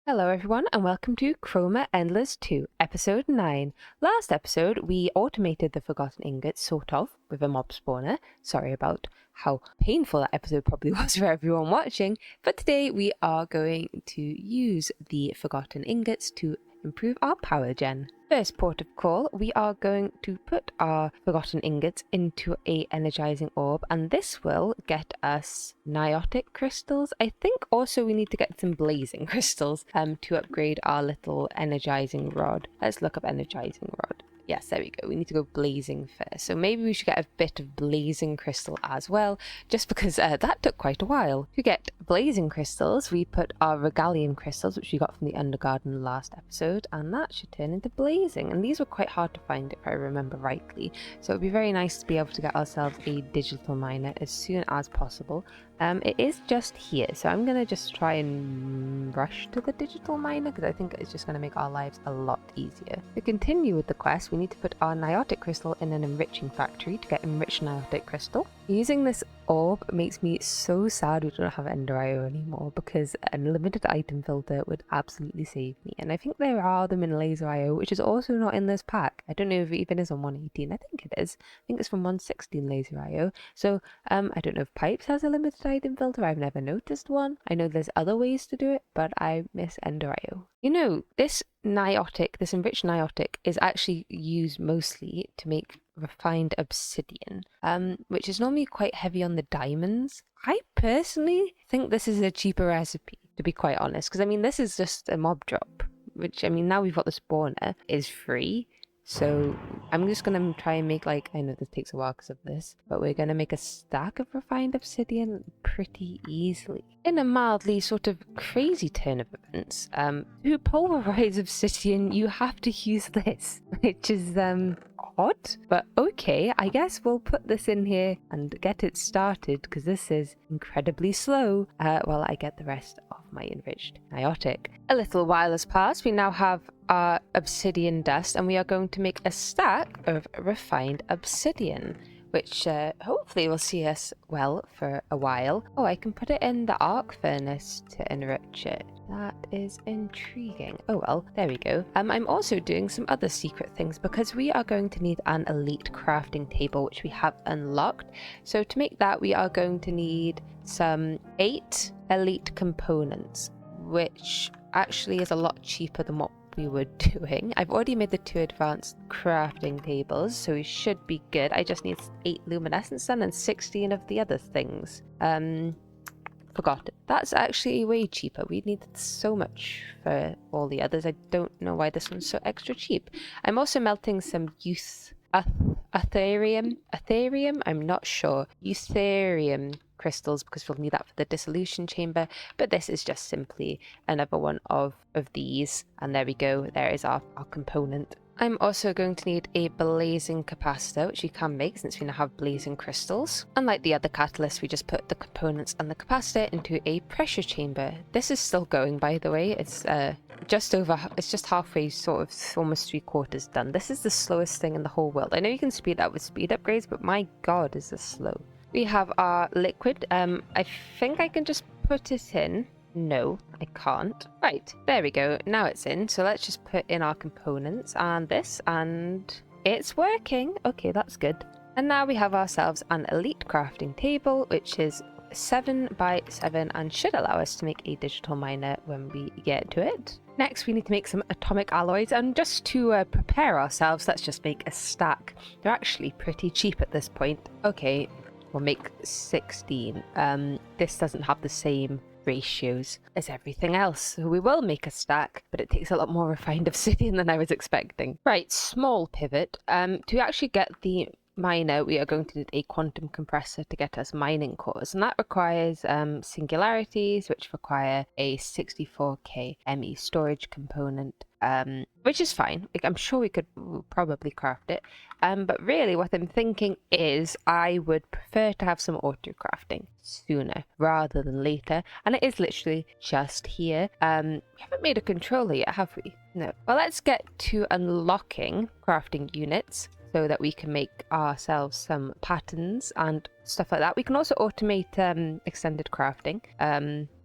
Hello everyone and welcome to Chroma Endless 2, episode 9. Last episode we automated the forgotten ingots sort of with a mob spawner. Sorry about how painful that episode probably was for everyone watching, but today we are going to use the forgotten ingots to improve our power gen. First port of call, we are going to put our forgotten ingots into a energizing orb, and this will get us niotic crystals. I think also we need to get some blazing crystals to upgrade our little energizing rod. Let's look up energizing rod. Yes, there we go. We need to go blazing first. So maybe we should get a bit of blazing crystal as well, just because that took quite a while. To get blazing crystals, we put our regalium crystals, which we got from the Undergarden last episode, and that should turn into blazing. And these were quite hard to find if I remember rightly. So it would be very nice to be able to get ourselves a digital miner as soon as possible. It is just here, so I'm going to just try and rush to the digital miner because I think it's just going to make our lives a lot easier. To continue with the quest, we need to put our niotic crystal in an enriching factory to get enriched niotic crystal. Using this orb makes me so sad we don't have Ender IO anymore, because a limited item filter would absolutely save me. And I think there are them in Laser IO, which is also not in this pack. I don't know if it even is on 118. I think it is. I think it's from 116 Laser IO. So I don't know if Pipes has a limited item filter. I've never noticed one. I know there's other ways to do it, but I miss Ender IO. You know, this niotic, this enriched niotic, is actually used mostly to make refined obsidian, which is normally quite heavy on the diamonds. I personally think this is a cheaper recipe, to be quite honest, because I mean, this is just a mob drop, which I mean, now we've got the spawner, is free. So I'm just going to try and make, like, I know this takes a while because of this, but we're going to make a stack of refined obsidian pretty easily. In a mildly sort of crazy turn of events, to pulverize obsidian, you have to use this, which is odd, but okay, I guess we'll put this in here and get it started because this is incredibly slow while I get the rest of my enriched niotic. A little while has passed. We now have our obsidian dust and we are going to make a stack of refined obsidian, which hopefully will see us well for a while. Oh, I can put it in the arc furnace to enrich it. That is intriguing. Oh well, there we go. I'm also doing some other secret things because we are going to need an elite crafting table, which we have unlocked. So to make that, we are going to need some 8 elite components, which actually is a lot cheaper than what we were doing. I've already made the 2 advanced crafting tables, so we should be good. I just need 8 luminescent sun and 16 of the other things. Forgot it. That's actually way cheaper. We needed so much for all the others. I don't know why this one's so extra cheap. I'm also melting some Ethereum, I'm not sure. Eutherium crystals, because we'll need that for the dissolution chamber, but this is just simply another one of these, and there we go. There is our component. I'm also going to need a blazing capacitor, which we can make since we now have blazing crystals. Unlike the other catalysts, we just put the components and the capacitor into a pressure chamber. This is still going, by the way. It's just halfway, sort of almost 3/4 done. This is the slowest thing in the whole world. I know you can speed up with speed upgrades, but my god, is this slow. We have our liquid. I think I can just put it in. No, I can't. Right, there we go. Now it's in. So let's just put in our components and this, and it's working. Okay, that's good. And now we have ourselves an elite crafting table, which is 7 by 7 and should allow us to make a digital miner when we get to it. Next, we need to make some atomic alloys, and just to prepare ourselves, let's just make a stack. They're actually pretty cheap at this point. Okay, we'll make 16. This doesn't have the same ratios as everything else, so we will make a stack, but it takes a lot more refined obsidian than I was expecting. Right, small pivot. To actually get the miner, we are going to need a quantum compressor to get us mining cores, and that requires singularities, which require a 64k ME storage component, which is fine. Like, I'm sure we could probably craft it, but really what I'm thinking is I would prefer to have some auto crafting sooner rather than later, and it is literally just here. We haven't made a controller yet, have we? No. Well, let's get to unlocking crafting units so that we can make ourselves some patterns and stuff like that. We can also automate extended crafting.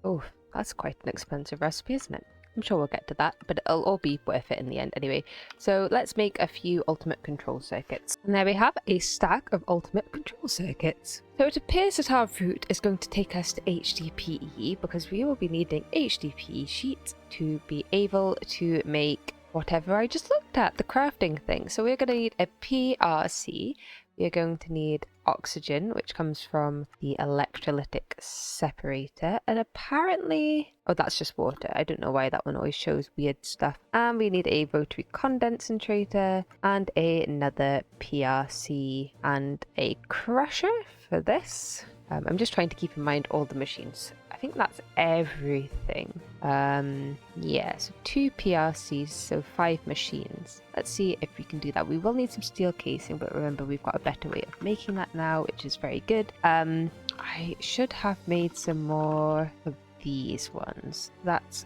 Oh, that's quite an expensive recipe, isn't it? I'm sure we'll get to that, but it'll all be worth it in the end anyway. So let's make a few ultimate control circuits. And there we have a stack of ultimate control circuits. So it appears that our route is going to take us to HDPE because we will be needing HDPE sheets to be able to make whatever I just looked at, the crafting thing. So we're going to need a PRC. We're going to need oxygen, which comes from the electrolytic separator. And apparently, oh, that's just water. I don't know why that one always shows weird stuff. And we need a rotary condensator and another PRC and a crusher for this. I'm just trying to keep in mind all the machines. I think that's everything. Yeah, so 2 PRCs, so 5 machines. Let's see if we can do that. We will need some steel casing, but remember we've got a better way of making that now, which is very good. I should have made some more of these ones. That's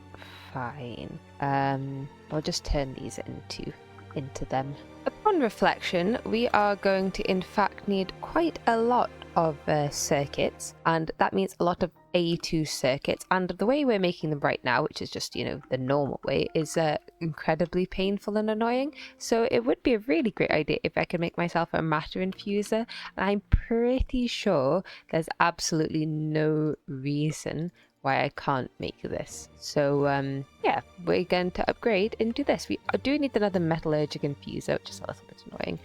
fine. I'll just turn these into them. Upon reflection, we are going to in fact need quite a lot of circuits, and that means a lot of A2 circuits, and the way we're making them right now, which is just, you know, the normal way, is incredibly painful and annoying. So it would be a really great idea if I could make myself a matter infuser, and I'm pretty sure there's absolutely no reason why I can't make this. So yeah, we're going to upgrade into this. We do need another metallurgic infuser, which is a little bit annoying.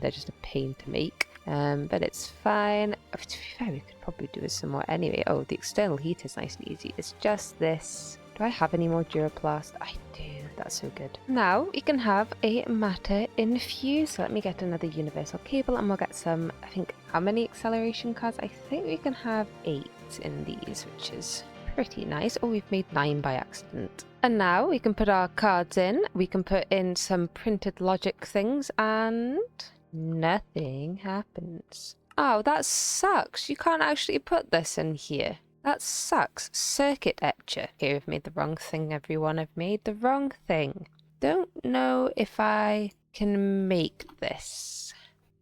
They're just a pain to make. But it's fine. To be fair, we could probably do with some more anyway. Oh, the external heat is nice and easy. It's just this. Do I have any more Duraplast? I do. That's so good. Now we can have a matter infuse. So let me get another universal cable and we'll get some, I think, how many acceleration cards? I think we can have 8 in these, which is pretty nice. Oh, we've made 9 by accident. And now we can put our cards in. We can put in some printed logic things and nothing happens. Oh, that sucks. You can't actually put this in here. That sucks. Circuit etcher. Okay, we've made the wrong thing, everyone. I've made the wrong thing. Don't know if I can make this.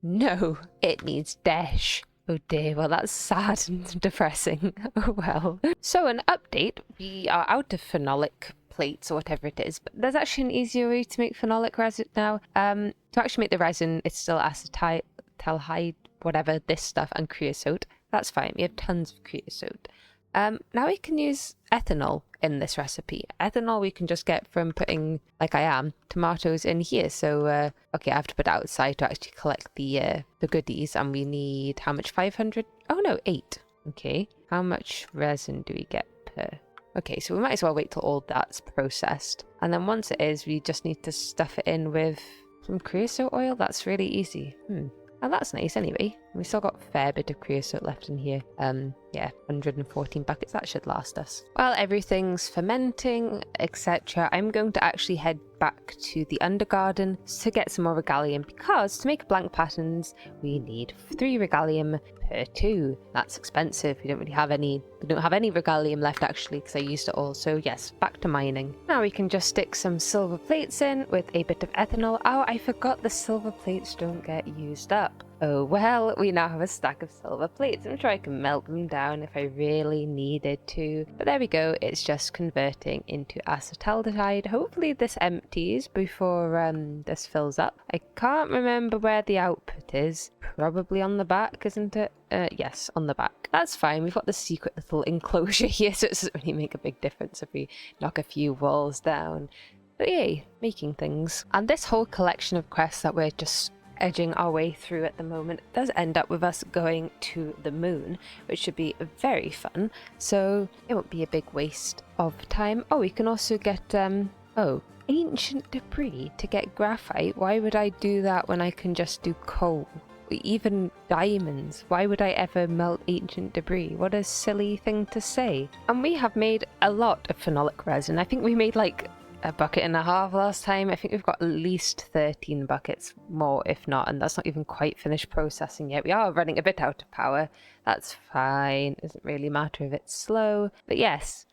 No, it needs dash. Oh dear, well that's sad and depressing. Oh well. So an update, we are out of phenolic plates or whatever it is, but there's actually an easier way to make phenolic resin now. To actually make the resin, it's still acetaldehyde, whatever, this stuff, and creosote. That's fine, we have tons of creosote. Now we can use ethanol in this recipe. Ethanol we can just get from putting, like I am, tomatoes in here. So, okay, I have to put it outside to actually collect the goodies, and we need, how much, 500? Oh no, 8. Okay, how much resin do we get per? Okay, so we might as well wait till all that's processed. And then once it is, we just need to stuff it in with some creosote oil. That's really easy. And that's nice anyway. We still got a fair bit of creosote left in here. Yeah, 114 buckets, that should last us. While everything's fermenting, etc., I'm going to actually head back to the undergarden to get some more regalium, because to make blank patterns, we need 3 regalium per 2. That's expensive. We don't have any regalium left actually, because I used it all. So yes, back to mining. Now we can just stick some silver plates in with a bit of ethanol. Oh, I forgot the silver plates don't get used up. Oh well, we now have a stack of silver plates. I'm sure I can melt them down if I really needed to. But there we go, it's just converting into acetaldehyde. Hopefully this empties before this fills up. I can't remember where the output is. Probably on the back, isn't it? Yes, on the back. That's fine, we've got the secret little enclosure here, so it doesn't really make a big difference if we knock a few walls down. But yay, making things. And this whole collection of quests that we're just edging our way through at the moment does end up with us going to the moon, which should be very fun, so it won't be a big waste of time. Oh, we can also get ancient debris to get graphite. Why would I do that when I can just do coal? Even diamonds. Why would I ever melt ancient debris? What a silly thing to say. And we have made a lot of phenolic resin. I think we made like a bucket and a half last time. I think we've got at least 13 buckets more, if not, and that's not even quite finished processing yet. We are running a bit out of power. That's fine. It doesn't really matter if it's slow. But yes,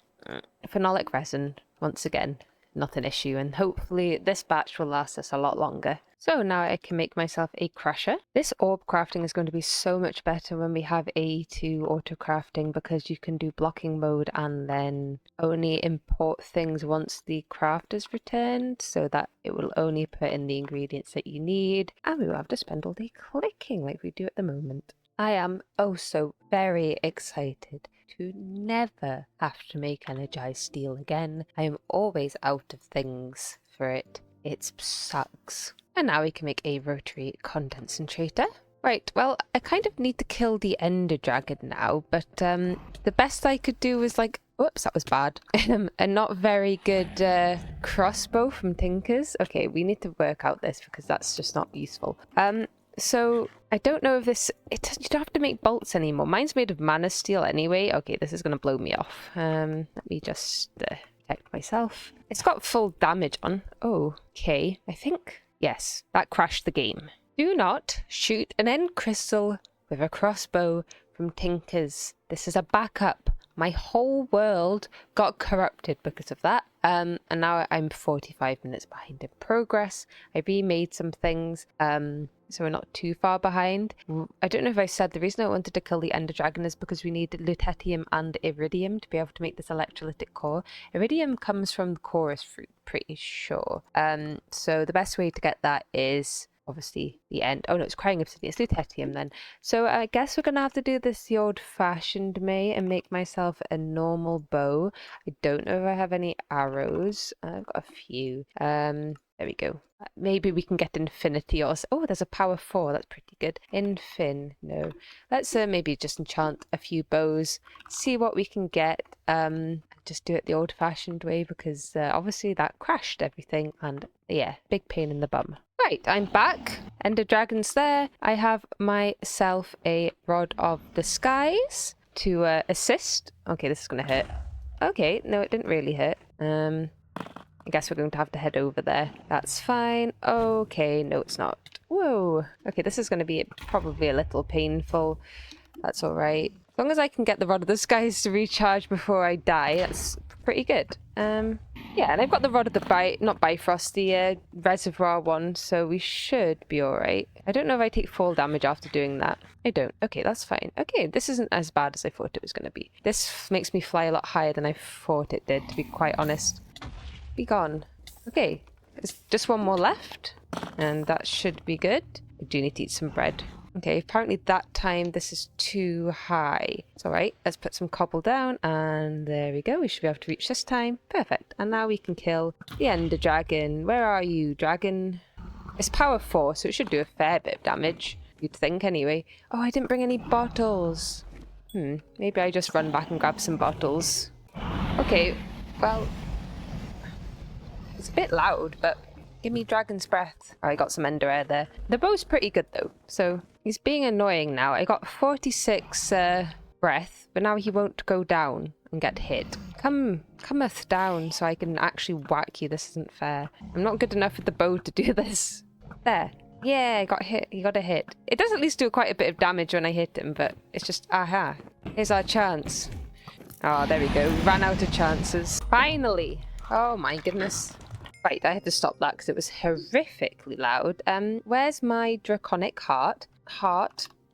phenolic resin, once again, not an issue, and hopefully this batch will last us a lot longer. So now I can make myself a crusher. This orb crafting is going to be so much better when we have A2 auto crafting, because you can do blocking mode and then only import things once the craft is returned, so that it will only put in the ingredients that you need, and we will have to spend all day clicking like we do at the moment. I am oh so very excited to never have to make energized steel again. I am always out of things for it. It sucks. And now we can make a rotary condensator. Right, well, I kind of need to kill the ender dragon now, but the best I could do was like, whoops, that was bad. A not very good crossbow from Tinkers. Okay, we need to work out this because that's just not useful. So I don't know if this, you don't have to make bolts anymore. Mine's made of mana steel anyway. Okay, this is going to blow me off. Let me just protect myself. It's got full damage on. Oh, okay. I think, yes, that crashed the game. Do not shoot an end crystal with a crossbow from Tinkers. This is a backup. My whole world got corrupted because of that. And now I'm 45 minutes behind in progress. I remade some things, so we're not too far behind. I don't know if I said the reason I wanted to kill the Ender Dragon is because we need lutetium and iridium to be able to make this electrolytic core. Iridium comes from the chorus fruit, pretty sure. So the best way to get that is obviously the end. Oh no, it's crying obsidian. It's lutetium then. So I guess we're gonna have to do this the old-fashioned way and make myself a normal bow. I don't know if I have any arrows. I've got a few. There we go. Maybe we can get infinity or oh, there's a power 4. That's pretty good. No. Let's maybe just enchant a few bows. See what we can get. Just do it the old-fashioned way because obviously that crashed everything and yeah, big pain in the bum. Right, I'm back. Ender Dragon's there. I have myself a Rod of the Skies to assist. Okay, this is going to hurt. Okay, no, it didn't really hurt. I guess we're going to have to head over there. That's fine. Okay, no, it's not. Whoa. Okay, this is going to be probably a little painful. That's all right. As long as I can get the Rod of the Skies to recharge before I die, that's pretty good. Yeah, and I've got the Rod of the not Bifrost, the Reservoir one, so we should be alright. I don't know if I take fall damage after doing that. I don't. Okay, that's fine. Okay, this isn't as bad as I thought it was going to be. This makes me fly a lot higher than I thought it did, to be quite honest. Be gone. Okay, there's just one more left, and that should be good. I do need to eat some bread. Okay, apparently that time this is too high. It's alright, let's put some cobble down, and there we go. We should be able to reach this time. Perfect. And now we can kill the Ender Dragon. Where are you, dragon? It's power 4, so it should do a fair bit of damage. You'd think, anyway. Oh, I didn't bring any bottles. Maybe I just run back and grab some bottles. Okay, well, it's a bit loud, but give me dragon's breath. Oh, I got some ender air there. The bow's pretty good, though, so he's being annoying now. I got 46 breath, but now he won't go down and get hit. Cometh down so I can actually whack you. This isn't fair. I'm not good enough with the bow to do this. There. Yeah, I got hit. He got a hit. It does at least do quite a bit of damage when I hit him, but it's just, aha. Here's our chance. Oh, there we go. Ran out of chances. Finally. Oh my goodness. Right, I had to stop that because it was horrifically loud. Where's my draconic heart?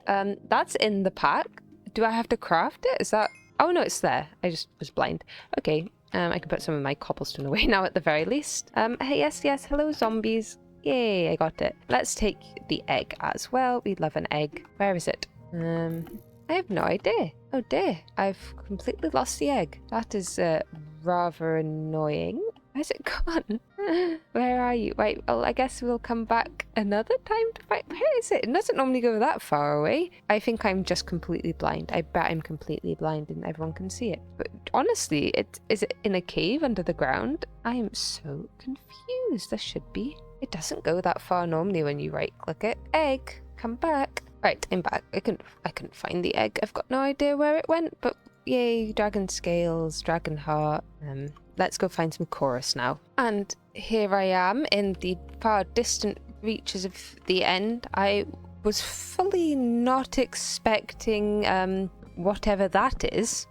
That's in the pack. Do I have to craft it? Is that... Oh, no, it's there. I just was blind. Okay, I can put some of my cobblestone away now at the very least. Hey, yes, hello, zombies. Yay, I got it. Let's take the egg as well. We'd love an egg. Where is it? I have no idea. Oh, dear. I've completely lost the egg. That is rather annoying. Where's it gone? Where are you? Right, well, I guess we'll come back another time to find... Where is it? It doesn't normally go that far away. I think I'm just completely blind. I bet I'm completely blind and everyone can see it. But honestly, is it in a cave under the ground? I am so confused. There should be. It doesn't go that far normally when you right-click it. Egg, come back. Right, I'm back. I couldn't find the egg. I've got no idea where it went, but yay, dragon scales, dragon heart. Let's go find some chorus now. And here I am in the far distant reaches of the end. I was fully not expecting whatever that is,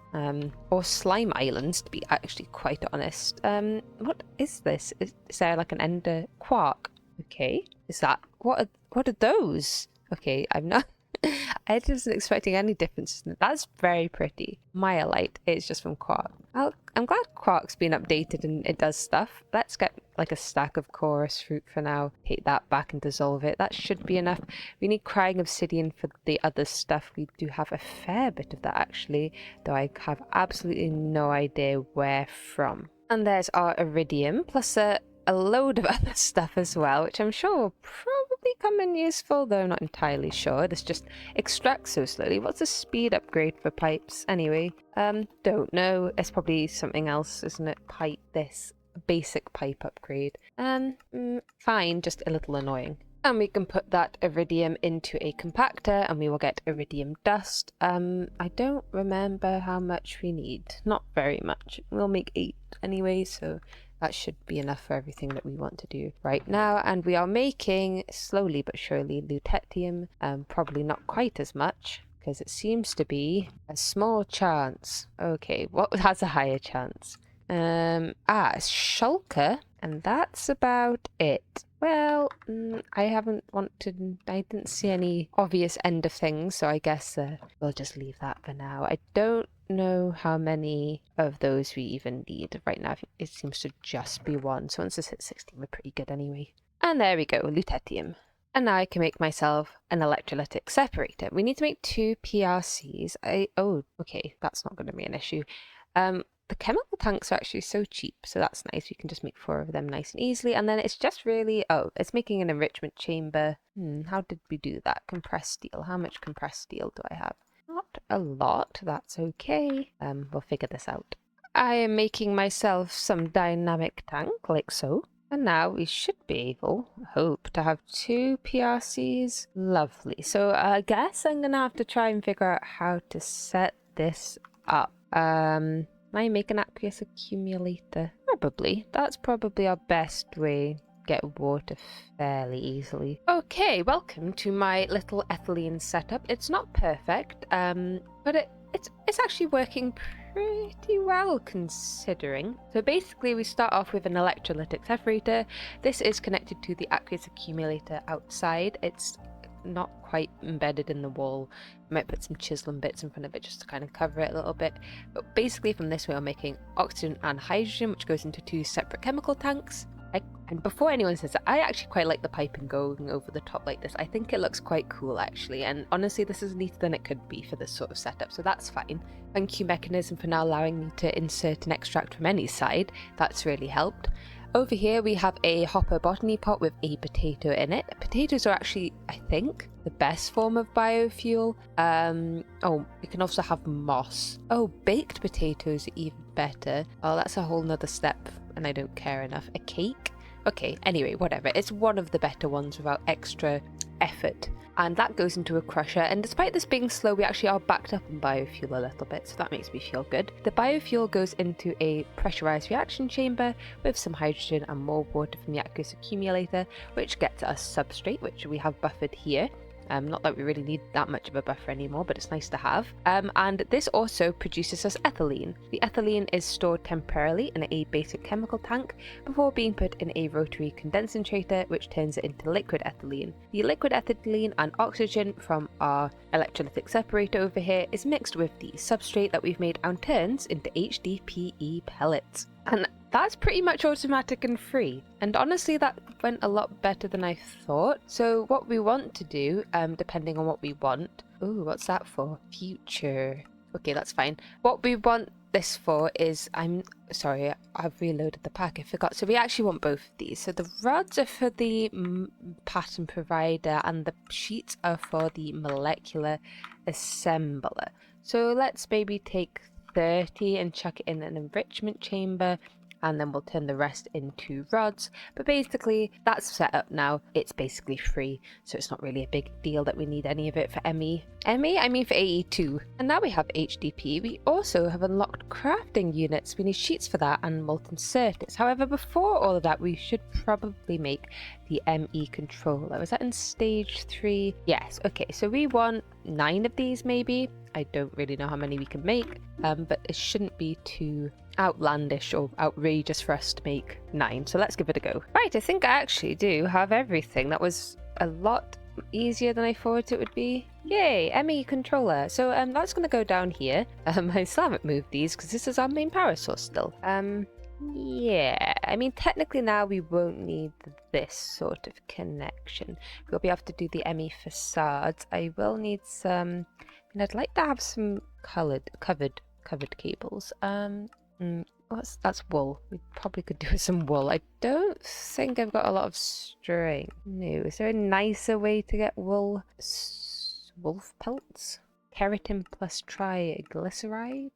or slime islands, to be actually quite honest. What is this? Is there like an ender quark? Okay. Is that what are those? Okay, I'm not. I wasn't expecting any differences. That's very pretty. Myelite is just from quark. Well, I'm glad quark's been updated and it does stuff. Let's get like a stack of chorus fruit for now. Take that back and dissolve it. That should be enough. We need crying obsidian for the other stuff. We do have a fair bit of that actually, though I have absolutely no idea where from. And there's our iridium, plus a load of other stuff as well, which I'm sure will probably come in useful, though I'm not entirely sure. This just extracts so slowly. What's the speed upgrade for pipes anyway? Don't know. It's probably something else, isn't it? This basic pipe upgrade. Fine, just a little annoying. And we can put that iridium into a compactor and we will get iridium dust. I don't remember how much we need. Not very much. We'll make 8 anyway, so that should be enough for everything that we want to do right now. And we are making, slowly but surely, lutetium. Probably not quite as much, because it seems to be a small chance. Okay, what has a higher chance? It's shulker, and that's about it. Well, I didn't see any obvious end of things, so I guess we'll just leave that for now. I don't know how many of those we even need right now. It seems to just be 1, so once this hits 16 we're pretty good anyway. And there we go, lutetium. And now I can make myself an electrolytic separator. We need to make 2 PRCs. Okay, that's not going to be an issue. The chemical tanks are actually so cheap, so that's nice. We can just make 4 of them nice and easily. And then it's just really, it's making an enrichment chamber. How did we do that? Compressed steel. How much compressed steel do I have? Not a lot, that's okay. We'll figure this out. I am making myself some dynamic tank, like so. And now we should be able, hope, to have 2 PRCs. Lovely. So I guess I'm going to have to try and figure out how to set this up. Can I make an aqueous accumulator? Probably. That's probably our best way. Get water fairly easily. Okay, welcome to my little ethylene setup. It's not perfect, but it's actually working pretty well considering. So basically we start off with an electrolytic separator. This is connected to the aqueous accumulator outside. It's not quite embedded in the wall. I might put some chiseling bits in front of it just to kind of cover it a little bit. But basically from this way I'm making oxygen and hydrogen, which goes into 2 separate chemical tanks. And before anyone says that, I actually quite like the piping going over the top like this. I think it looks quite cool actually, and honestly this is neater than it could be for this sort of setup, so that's fine. Thank you mechanism for now allowing me to insert an extract from any side. That's really helped. Over here we have a hopper botany pot with a potato in it. Potatoes are actually, I think, the best form of biofuel. We can also have moss. Baked potatoes are even better. That's a whole nother step and I don't care enough. A cake? Okay, anyway, whatever. It's one of the better ones without extra effort. And that goes into a crusher, and despite this being slow, we actually are backed up on biofuel a little bit, so that makes me feel good. The biofuel goes into a pressurized reaction chamber with some hydrogen and more water from the aqueous accumulator, which gets us substrate, which we have buffered here. Not that we really need that much of a buffer anymore, but it's nice to have. And this also produces us ethylene. The ethylene is stored temporarily in a basic chemical tank before being put in a rotary condensator, which turns it into liquid ethylene. The liquid ethylene and oxygen from our electrolytic separator over here is mixed with the substrate that we've made and turns into HDPE pellets. And that's pretty much automatic and free. And honestly, that went a lot better than I thought. So what we want to do, depending on what we want... Ooh, what's that for? Future. Okay, that's fine. What we want this for is... I'm sorry, I've reloaded the pack, I forgot. So we actually want both of these. So the rods are for the pattern provider and the sheets are for the molecular assembler. So let's maybe take 30 and chuck it in an enrichment chamber, and then we'll turn the rest into rods. But basically that's set up now. It's basically free, so it's not really a big deal that we need any of it for ME. I mean for AE2. And now we have HDP. We also have unlocked crafting units. We need sheets for that and molten circuits. However, before all of that we should probably make the ME controller. Is that in stage 3? Yes. Okay, so we want 9 of these maybe. I don't really know how many we can make, but it shouldn't be too outlandish or outrageous for us to make 9, so let's give it a go. Right, I think I actually do have everything. That was a lot easier than I thought it would be. Yay, ME controller. So that's going to go down here. I still haven't moved these because this is our main power source still. Yeah, I mean technically now we won't need this sort of connection. We'll be able to do the ME facades. I will need some, and I'd like to have some covered cables. That's wool. We probably could do with some wool. I don't think I've got a lot of string. No, is there a nicer way to get wool? Wolf pelts? Keratin plus triglyceride?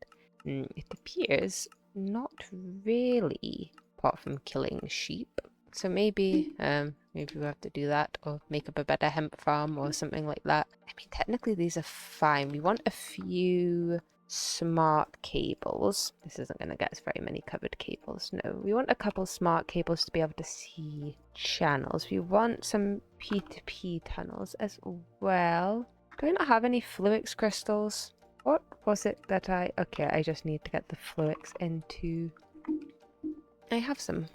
It appears not really, apart from killing sheep. So maybe we'll have to do that, or make up a better hemp farm or something like that. I mean, technically these are fine. We want a few smart cables. This isn't going to get us very many covered cables. No, we want a couple smart cables to be able to see channels. We want some P2P tunnels as well. Do I not have any Fluix crystals? What was it that okay, I just need to get the Fluix into... I have some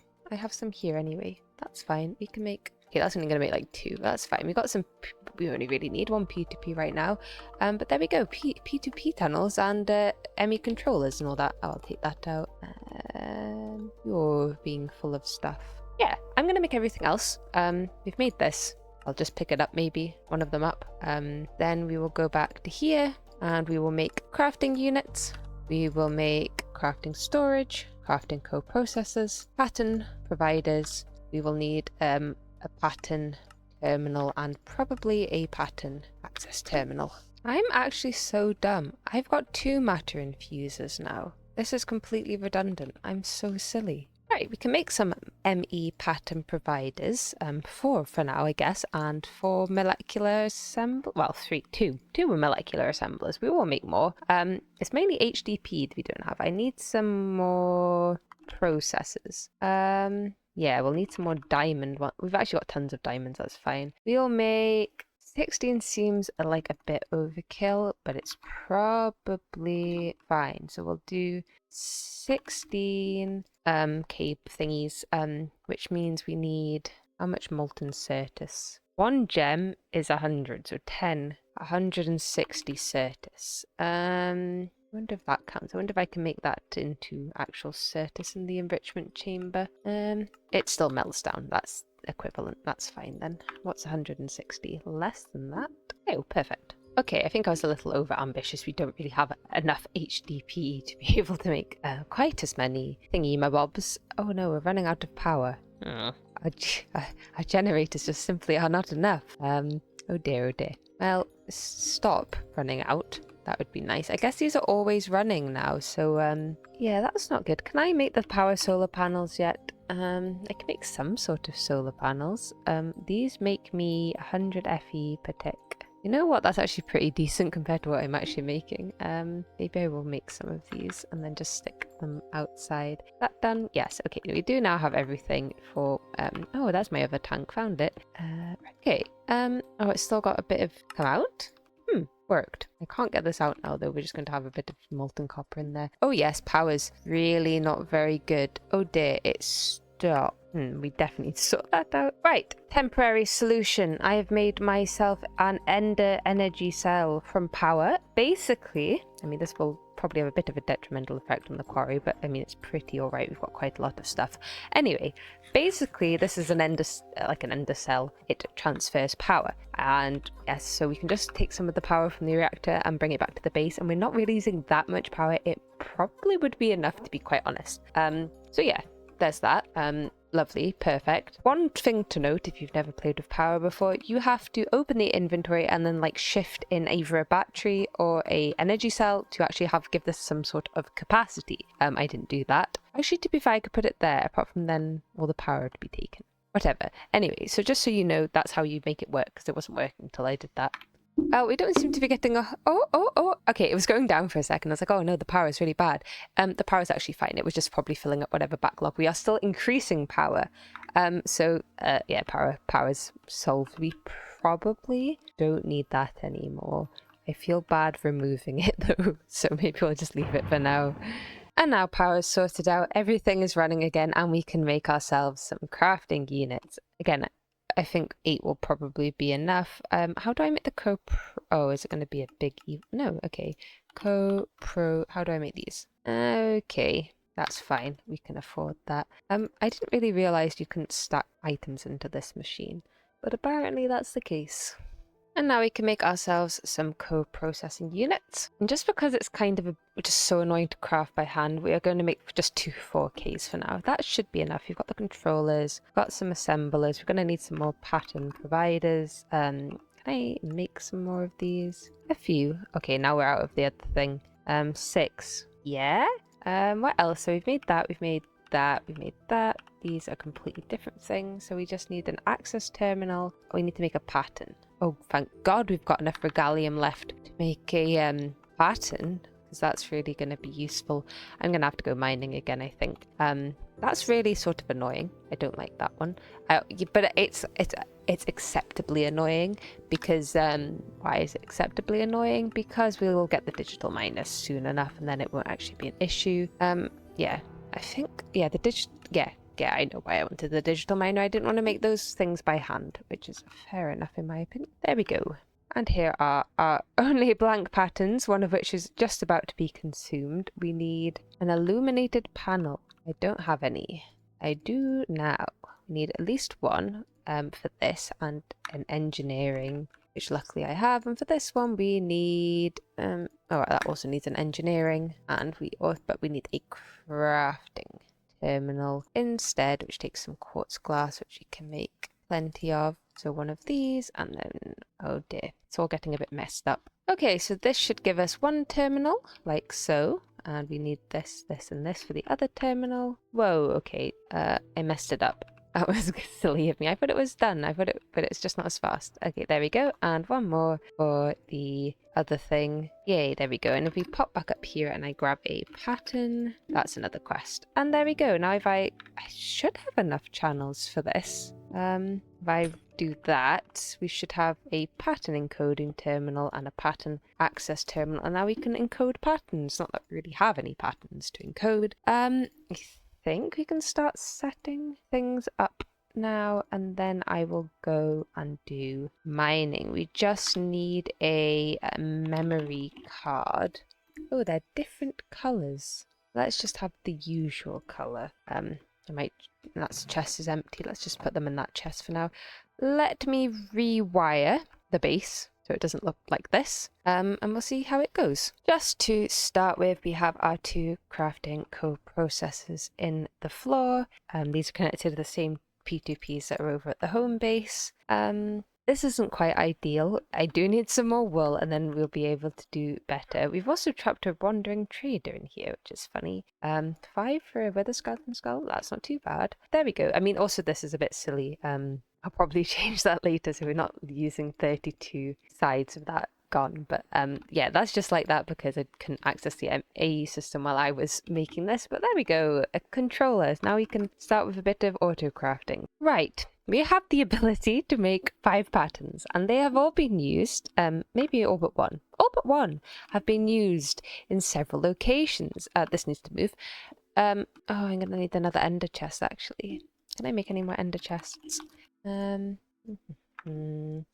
here anyway. That's fine. We can make... Okay, that's only going to make like 2. That's fine. We got some... We only really need 1 P2P right now. But there we go. P2P tunnels and ME controllers and all that. Oh, I'll take that out. You're being full of stuff. Yeah, I'm going to make everything else. We've made this. I'll just pick it up maybe. One of them up. Then we will go back to here. And we will make crafting units. We will make crafting storage, crafting co-processors, pattern providers. We will need a pattern terminal and probably a pattern access terminal. I'm actually so dumb. I've got 2 matter infusers now. This is completely redundant. I'm so silly. Right, we can make some ME pattern providers, 4 for now, I guess, and 4 molecular assemblers. Well, 2 molecular assemblers. We will make more. It's mainly HDPE that we don't have. I need some more processors. Yeah, we'll need some more diamond ones. We've actually got tons of diamonds, that's fine. We'll make... 16 seems like a bit overkill, but it's probably fine. So we'll do 16 cape thingies, which means we need how much molten certus? 1 gem is 100, so 160 certus. I wonder if that counts. I wonder if I can make that into actual certus in the enrichment chamber. It still melts down. That's equivalent. That's fine then. What's 160? Less than that? Oh, perfect. Okay, I think I was a little over ambitious. We don't really have enough HDPE to be able to make quite as many thingy-mabobs. Oh no, we're running out of power. Our generators just simply are not enough. Oh dear, oh dear. Well, stop running out. That would be nice. I guess these are always running now, so yeah, that's not good. Can I make the power solar panels yet? I can make some sort of solar panels. These make me 100 FE per tick. You know what? That's actually pretty decent compared to what I'm actually making. Maybe I will make some of these and then just stick them outside. That done? Yes. Okay, we do now have everything for... oh, that's my other tank. Found it. Okay. Oh, it's still got a bit of... Come out? Worked. I can't get this out now though. We're just going to have a bit of molten copper in there. Oh yes, power's really not very good. Oh dear, it stopped. We definitely need to sort that out. Right, temporary solution. I have made myself an ender energy cell from power. Basically, I mean, this will probably have a bit of a detrimental effect on the quarry, but I mean, it's pretty all right. We've got quite a lot of stuff. Anyway, basically, this is an ender, like an ender cell. It transfers power. And yes, so we can just take some of the power from the reactor and bring it back to the base. And we're not really using that much power. It probably would be enough, to be quite honest. So yeah, there's that. Lovely, perfect. One thing to note, if you've never played with power before, you have to open the inventory and then like shift in either a battery or a energy cell to actually give this some sort of capacity. I didn't do that. Actually, to be fair, I could put it there. Apart from then, all the power would be taken. Whatever. Anyway, so just so you know, that's how you make it work, because it wasn't working until I did that. Oh, we don't seem to be getting a... Oh. Okay, it was going down for a second. I was like, oh no, the power is really bad. The power is actually fine. It was just probably filling up whatever backlog. We are still increasing power. Yeah, power's solved. We probably don't need that anymore. I feel bad removing it though, so maybe we'll just leave it for now. And now power is sorted out, everything is running again, and we can make ourselves some crafting units. Again, I think 8 will probably be enough. How do I make the oh, is it going to be a big no, okay. Co-pro, how do I make these? Okay, that's fine. We can afford that. I didn't really realize you couldn't stack items into this machine, but apparently that's the case. And now we can make ourselves some co-processing units. And just because it's kind of just so annoying to craft by hand, we are going to make just 2 4Ks for now. That should be enough. You've got the controllers, got some assemblers. We're going to need some more pattern providers. Can I make some more of these? A few. Okay, now we're out of the other thing. 6. Yeah. What else? So we've made that. We've made that. We've made that. These are completely different things. So we just need an access terminal. We need to make a pattern. Oh, thank God we've got enough regalium left to make a pattern, because that's really going to be useful. I'm going to have to go mining again, I think. That's really sort of annoying. I don't like that one. But it's acceptably annoying because why is it acceptably annoying? Because we will get the digital miner soon enough, and then it won't actually be an issue. Yeah, I think yeah, I know why I wanted the digital miner. I didn't want to make those things by hand, which is fair enough in my opinion. There we go. And here are our only blank patterns, one of which is just about to be consumed. We need an illuminated panel. I don't have any. I do now. We need at least one for this, and an engineering, which luckily I have. And for this one we need oh, that also needs an engineering, and but we need a crafting terminal instead, which takes some quartz glass, which you can make plenty of. So one of these, and then, oh dear, it's all getting a bit messed up. Okay, so this should give us one terminal, like so. And we need this, this, and this for the other terminal. Whoa, okay, I messed it up. That was silly of me. I thought it was done. but it's just not as fast. Okay, there we go. And one more for the other thing. Yay, there we go. And if we pop back up here and I grab a pattern, that's another quest. And there we go. Now if I should have enough channels for this. If I do that, we should have a pattern encoding terminal and a pattern access terminal. And now we can encode patterns. Not that we really have any patterns to encode. I think we can start setting things up now, and then I will go and do mining. We just need a memory card. Oh, they're different colors. Let's just have the usual color. That chest is empty. Let's just put them in that chest for now. Let me rewire the base so it doesn't look like this, and we'll see how it goes. Just to start with, we have our 2 crafting co-processors in the floor. These are connected to the same P2Ps that are over at the home base. This isn't quite ideal. I do need some more wool, and then we'll be able to do better. We've also trapped a wandering trader in here, which is funny. 5 for a wither skeleton skull. That's not too bad. There we go. I mean, also this is a bit silly. I'll probably change that later, so we're not using 32 sides of that gone. But yeah, that's just like that because I couldn't access the AE system while I was making this. But there we go, a controller. Now we can start with a bit of auto crafting. Right, we have the ability to make 5 patterns, and they have all been used, maybe all but one have been used in several locations. This needs to move. Oh, I'm gonna need another ender chest actually. Can I make any more ender chests? I think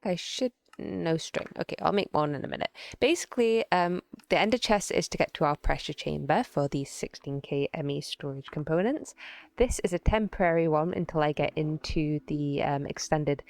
I should. No string. Okay, I'll make one in a minute. Basically, the ender chest is to get to our pressure chamber for these 16k ME storage components. This is a temporary one until I get into the extended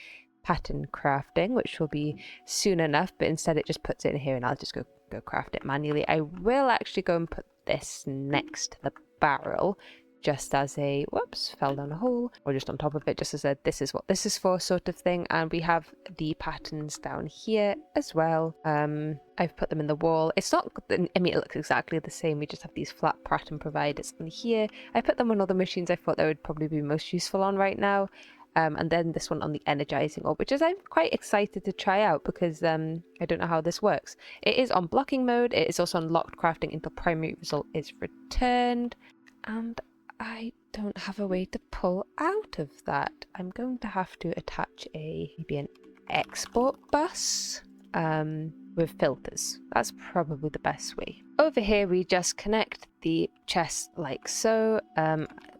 pattern crafting, which will be soon enough, but instead it just puts it in here and I'll just go craft it manually. I will actually go and put this next to the barrel, just as a, whoops, fell down a hole, or just on top of it, just as a this is what this is for sort of thing. And we have the patterns down here as well. I've put them in the wall. It's not, I mean, it looks exactly the same. We just have these flat pattern providers in here. I put them on all the machines I thought they would probably be most useful on right now. And then this one on the energizing orb, which is I'm quite excited to try out because I don't know how this works. It is on blocking mode. It is also on locked crafting until primary result is returned. And I don't have a way to pull out of that. I'm going to have to attach maybe an export bus with filters. That's probably the best way. Over here we just connect the chest like so.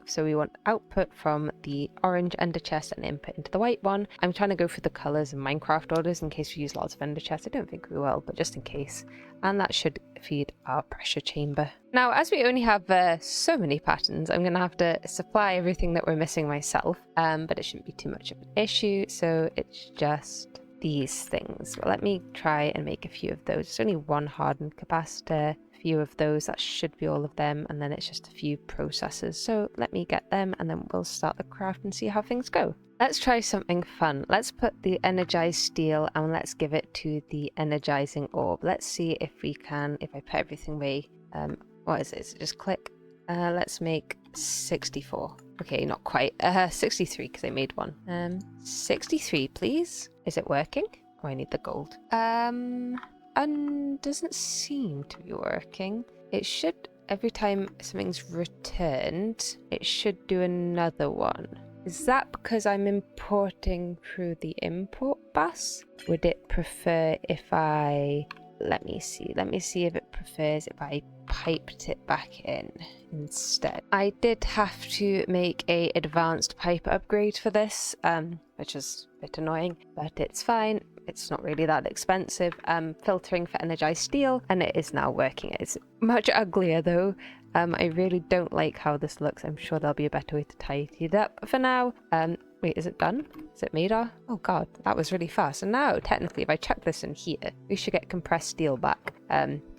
So we want output from the orange ender chest and input into the white one. I'm trying to go for the colors in Minecraft orders in case we use lots of ender chests. I don't think we will, but just in case. And that should feed our pressure chamber. Now, as we only have so many patterns, I'm going to have to supply everything that we're missing myself, but it shouldn't be too much of an issue. So it's just these things. Well, let me try and make a few of those. It's only one hardened capacitor. Few of those, that should be all of them, and then it's just a few processors. So let me get them and then we'll start the craft and see how things go. Let's try something fun. Let's put the energized steel and let's give it to the energizing orb. Let's see if we can, if I put everything away. What is it? Is it just click? Let's make 64. Okay, not quite. 63 because I made one. 63 please. Is it working? Oh, I need the gold. And doesn't seem to be working. It should, every time something's returned, it should do another one. Is that because I'm importing through the import bus? Would it prefer if I, let me see if it prefers if I piped it back in instead. I did have to make a advanced pipe upgrade for this, which is a bit annoying, but it's fine. It's not really that expensive. Filtering for energized steel, and it is now working. It's much uglier though. I really don't like how this looks. I'm sure there'll be a better way to tidy it up. For now, wait, is it done? Is it made off? Oh god, that was really fast. And now, technically, if I chuck this in here, we should get compressed steel back,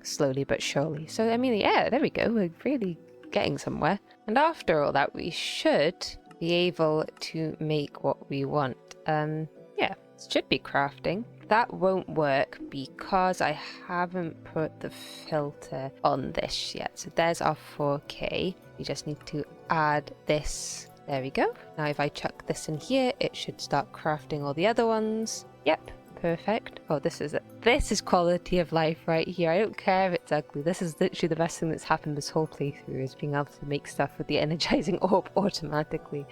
slowly but surely. So, I mean, yeah, there we go. We're really getting somewhere. And after all that, we should be able to make what we want. Yeah. Should be crafting. That won't work because I haven't put the filter on this yet. So there's our 4K. We just need to add this. There we go. Now if I chuck this in here, it should start crafting all the other ones. Yep, perfect. Oh, this is quality of life right here. I don't care if it's ugly. This is literally the best thing that's happened this whole playthrough, is being able to make stuff with the energizing orb automatically.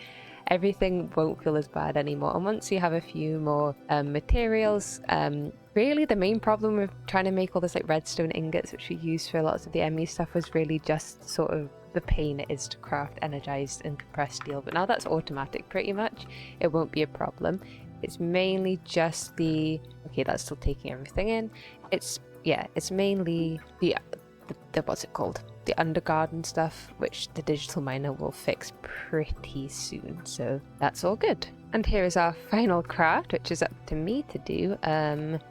Everything won't feel as bad anymore. And once you have a few more materials, really the main problem with trying to make all this like redstone ingots, which we use for lots of the ME stuff, was really just sort of the pain it is to craft energized and compressed steel. But now that's automatic pretty much. It won't be a problem. It's mainly just the, okay, that's still taking everything in. It's mainly the what's it called? The undergarden stuff, which the digital miner will fix pretty soon. So that's all good. And here is our final craft, which is up to me to do.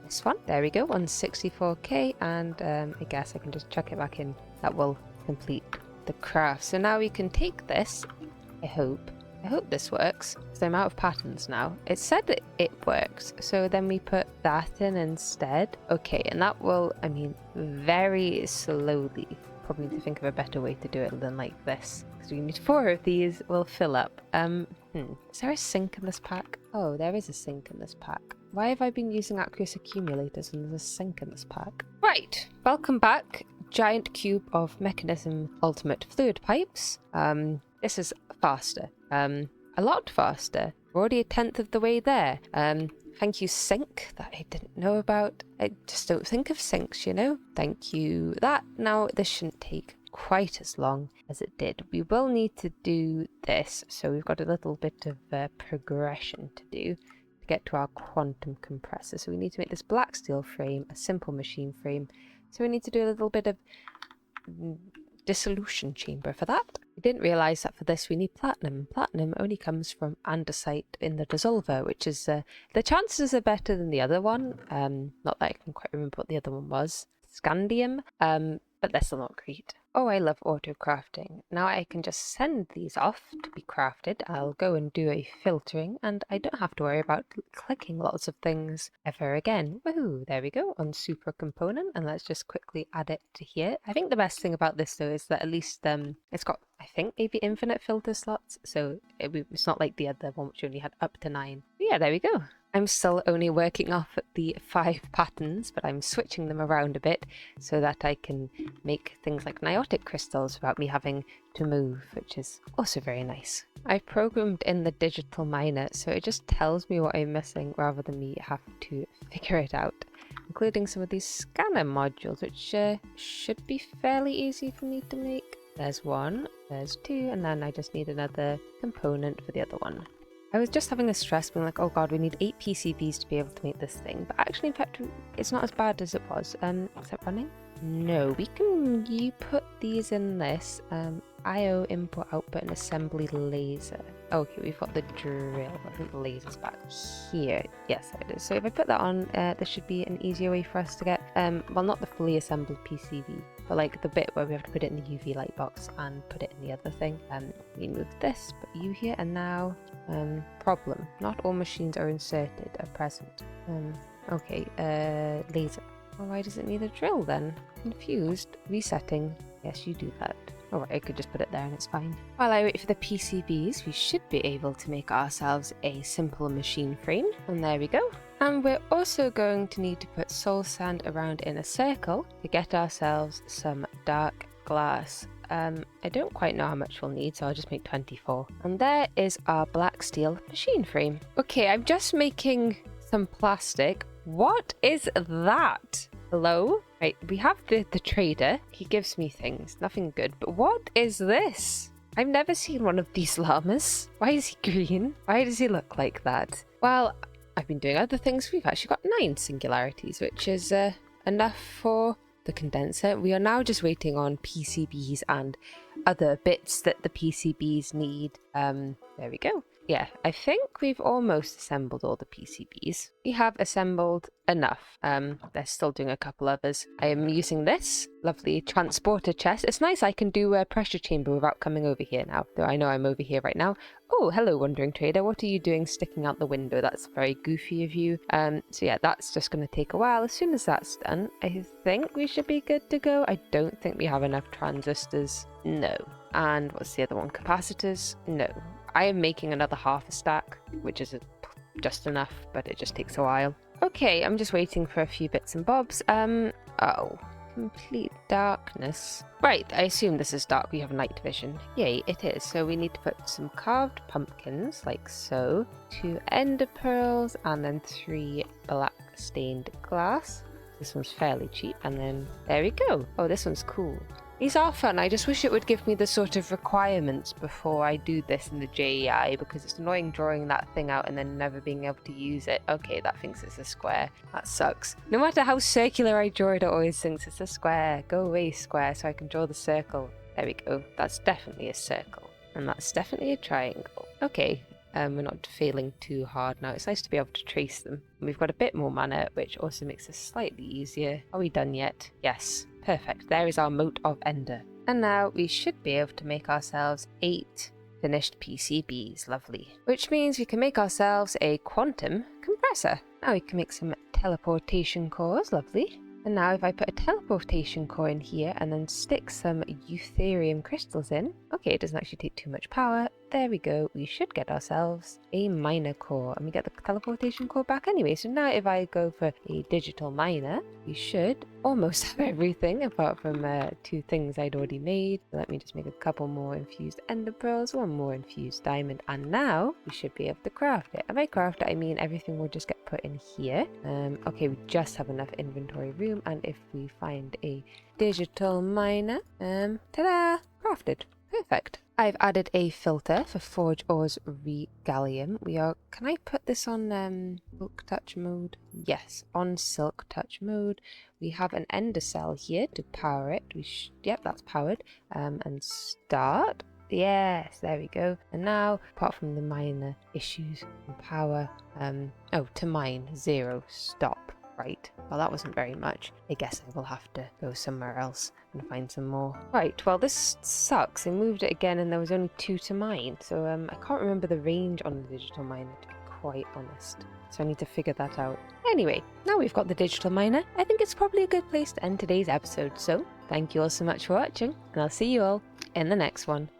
This one, there we go, on 64K, and I guess I can just chuck it back in. That will complete the craft. So now we can take this, I hope this works, because I'm out of patterns now. It said that it works, so then we put that in instead. Okay, and that will, I mean, very slowly. Probably need to think of a better way to do it than like this, because we need 4 of these. Will fill up. Is there a sink in this pack? Oh, there is a sink in this pack. Why have I been using aqueous accumulators and there's a sink in this pack? Right, welcome back. Giant cube of mechanism ultimate fluid pipes. This is faster. A lot faster. We're already 1/10 of the way there. Thank you, sink, that I didn't know about. I just don't think of sinks, you know? Thank you, that. Now, this shouldn't take quite as long as it did. We will need to do this, so we've got a little bit of progression to do to get to our quantum compressor. So we need to make this black steel frame, a simple machine frame. So we need to do a little bit of dissolution chamber for that. We didn't realise that for this we need platinum. Platinum only comes from andesite in the dissolver, which is, the chances are better than the other one. Not that I can quite remember what the other one was. Scandium, but they're still not great. Oh, I love auto crafting. Now I can just send these off to be crafted. I'll go and do a filtering, and I don't have to worry about clicking lots of things ever again. Woohoo! There we go, on super component, and let's just quickly add it to here. I think the best thing about this though is that at least it's got, I think, maybe infinite filter slots, so it's not like the other one which only had up to 9. But yeah, there we go. I'm still only working off the 5 patterns, but I'm switching them around a bit so that I can make things like niotic crystals without me having to move, which is also very nice. I've programmed in the digital miner, so it just tells me what I'm missing rather than me have to figure it out, including some of these scanner modules, which should be fairly easy for me to make. There's one, there's two, and then I just need another component for the other one. I was just having a stress being like, oh god, we need 8 PCBs to be able to make this thing. But actually, in fact, it's not as bad as it was. Is that running? No, you put these in this. IO, input, output, and assembly laser. Okay, we've got the drill. I think the laser's back here. Yes, there it is. So if I put that on, there should be an easier way for us to get, well, not the fully assembled PCB, but like the bit where we have to put it in the UV light box and put it in the other thing. We move this, put you here, and now, problem. Not all machines are inserted at present. Okay, laser. Well, why does it need a drill then? Confused. Resetting. Yes, you do that. Alright, I could just put it there and it's fine. While I wait for the PCBs, we should be able to make ourselves a simple machine frame. And there we go. And we're also going to need to put soul sand around in a circle to get ourselves some dark glass. I don't quite know how much we'll need, so I'll just make 24. And there is our black steel machine frame. Okay, I'm just making some plastic. What is that? Hello? Right, we have the trader. He gives me things. Nothing good. But what is this? I've never seen one of these llamas. Why is he green? Why does he look like that? Well, I've been doing other things. We've actually got 9 singularities, which is enough for the condenser. We are now just waiting on PCBs and other bits that the PCBs need. There we go. Yeah, I think we've almost assembled all the PCBs. We have assembled enough. They're still doing a couple others. I am using this lovely transporter chest. It's nice I can do a pressure chamber without coming over here now, though I know I'm over here right now. Oh, hello, wandering trader. What are you doing sticking out the window? That's very goofy of you. So yeah, that's just going to take a while. As soon as that's done, I think we should be good to go. I don't think we have enough transistors. No. And what's the other one? Capacitors? No. I am making another half a stack, which is just enough, but it just takes a while. Okay, I'm just waiting for a few bits and bobs. Oh, complete darkness. Right, I assume this is dark. We have night vision. Yay, it is. So we need to put some carved pumpkins, like so, 2 ender pearls, and then 3 black stained glass. This one's fairly cheap, and then there we go. Oh, this one's cool. These are fun. I just wish it would give me the sort of requirements before I do this in the JEI, because it's annoying drawing that thing out and then never being able to use it. Okay, that thinks it's a square. That sucks. No matter how circular I draw it, it always thinks it's a square. Go away, square, so I can draw the circle. There we go. That's definitely a circle. And that's definitely a triangle. Okay. We're not failing too hard now. It's nice to be able to trace them. We've got a bit more mana, which also makes this slightly easier. Are we done yet? Yes. Perfect. There is our moat of ender. And now we should be able to make ourselves 8 finished PCBs. Lovely. Which means we can make ourselves a quantum compressor. Now we can make some teleportation cores. Lovely. And now if I put a teleportation core in here and then stick some eutherium crystals in, okay, it doesn't actually take too much power. There we go. We should get ourselves a miner core, and we get the teleportation core back anyway. So now if I go for a digital miner, we should almost have everything apart from 2 things I'd already made. So let me just make a couple more infused ender pearls, 1 more infused diamond, and now we should be able to craft it. And by craft it, I mean everything will just get put in here. Okay, we just have enough inventory room, and if we find a digital miner, ta-da! Crafted. Perfect. I've added a filter for Forge Ores Regalium. Can I put this on Silk Touch mode? Yes, on Silk Touch mode. We have an ender cell here to power it. Yep, that's powered. And start. Yes, there we go. And now, apart from the minor issues and power, to mine, 0, stop. Right, well that wasn't very much. I guess I will have to go somewhere else and find some more. Right, well this sucks. I moved it again and there was only 2 to mine. So I can't remember the range on the digital miner, to be quite honest. So I need to figure that out. Anyway, now we've got the digital miner, I think it's probably a good place to end today's episode. So thank you all so much for watching, and I'll see you all in the next one.